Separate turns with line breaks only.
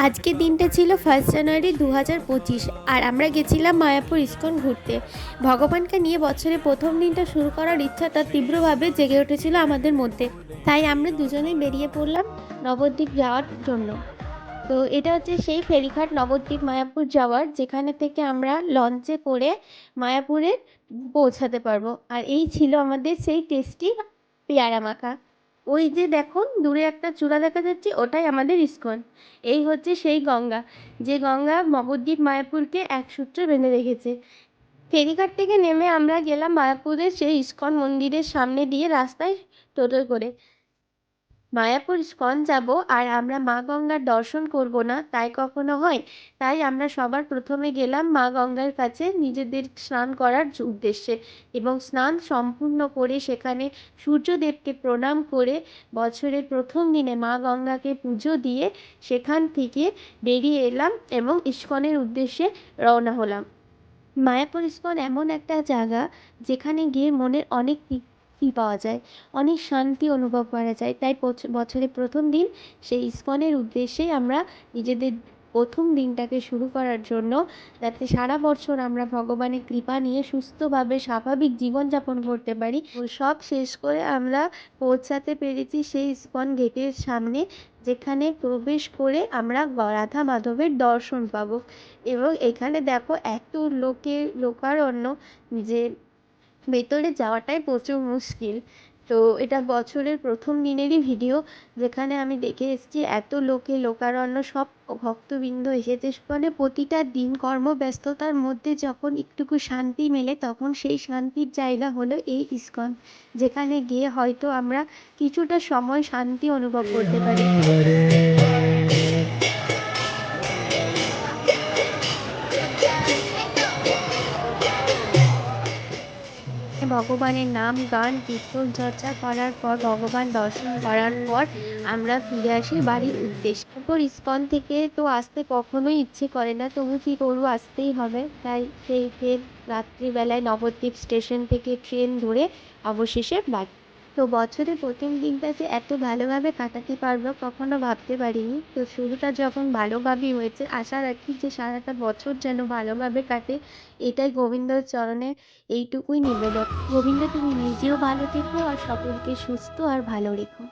আজকের দিনটা ছিল 1 জানুয়ারি 2025। আর আমরা গেছিলাম মায়াপুর ইস্কন ঘুরতে। ভগবানকে নিয়ে বছরের প্রথম দিনটা শুরু করার ইচ্ছাটা তীব্রভাবে জেগে উঠেছিল আমাদের মধ্যে। তাই আমরা দুজনেই বেরিয়ে পড়লাম নবদ্বীপ যাওয়ার জন্য। তো এটা হচ্ছে সেই ফেরিঘাট নবদ্বীপ মায়াপুর যাওয়ার, যেখানে থেকে আমরা লঞ্চে করে মায়াপুরে পৌঁছাতে পারবো। আর এই ছিল আমাদের সেই টেস্টি পেয়ারা মাখা। ওই যে দেখুন দূরে একটা চূড়া দেখা যাচ্ছে, ওটাই আমাদের ইস্কন। এই হচ্ছে সেই গঙ্গা, যে গঙ্গা নবদ্বীপ মায়াপুরকে এক সূত্রে বেঁধে রেখেছে। ফেরিঘাট থেকে নেমে আমরা গেলাম মায়াপুরের সেই ইস্কন মন্দিরের সামনে দিয়ে রাস্তায় টোটো করে। মায়াপুর ইস্কন যাব আর আমরা মা গঙ্গার দর্শন করব না, তাই কখনো হয়? তাই আমরা সবার প্রথমে গেলাম মা গঙ্গার কাছে নিজেদের স্নান করার উদ্দেশ্যে, এবং স্নান সম্পূর্ণ করে সেখানে সূর্যদেবকে প্রণাম করে বছরের প্রথম দিনে মা গঙ্গাকে পুজো দিয়ে সেখান থেকে বেরিয়ে এলাম এবং ইস্কনের উদ্দেশ্যে রওনা হলাম। মায়াপুর ইস্কন এমন একটা জায়গা যেখানে গিয়ে মনের অনেক তৃপ্তি পাওয়া যায়, অনেক শান্তি অনুভব করা যায়। তাই বছরের প্রথম দিন সেই ইস্কনের উদ্দেশ্যেই আমরা নিজেদের প্রথম দিনটাকে শুরু করার জন্য, যাতে সারা বছর আমরা ভগবানের কৃপা নিয়ে সুস্থভাবে স্বাভাবিক জীবনযাপন করতে পারি, সব শেষ করে আমরা পৌঁছাতে পেরেছি সেই ইস্কন গেটের সামনে, যেখানে প্রবেশ করে আমরা রাধা মাধবের দর্শন পাবো। এবং এখানে দেখো এত লোকারণ্য যে ভেতরে যাওয়াটাই প্রচুর মুশকিল। তো এটা বছরের প্রথম দিনেরই ভিডিও, যেখানে আমি দেখে এসেছি এত লোকারণ্য, সব ভক্তবৃন্দ এসেছে। মানে প্রতিটা দিন কর্মব্যস্ততার মধ্যে যখন একটুকু শান্তি মেলে, তখন সেই শান্তির জায়গা হলো এই ইস্কন, যেখানে গিয়ে হয়তো আমরা কিছুটা সময় শান্তি অনুভব করতে পারি। ভগবানের নাম গান কীর্তন চর্চা করার পর, ভগবান দর্শন করার পর আমরা ফিরে আসি বাড়ির উদ্দেশ্যে। তারপর ইস্কন থেকে তো আসতে কখনোই ইচ্ছে করে না, তবু কী করবো, আসতেই হবে। তাই সেই ট্রেন রাত্রিবেলায় নবদ্বীপ স্টেশন থেকে ট্রেন ধরে অবশেষে বাড়ি। তো বছরের প্রথম দিনটা যে এত ভালোভাবে কাটাতে পারবো কখনো ভাবতে পারিনি। তো শুরুটা যখন ভালোভাবেই হয়েছে, আশা রাখি যে সারাটা বছর যেন ভালোভাবে কাটে। এটাই গোবিন্দর চরণে এইটুকুই নিবেদন। গোবিন্দ, তুমি নিজেও ভালো থেকো আর সকলকে সুস্থ আর ভালো রেখো।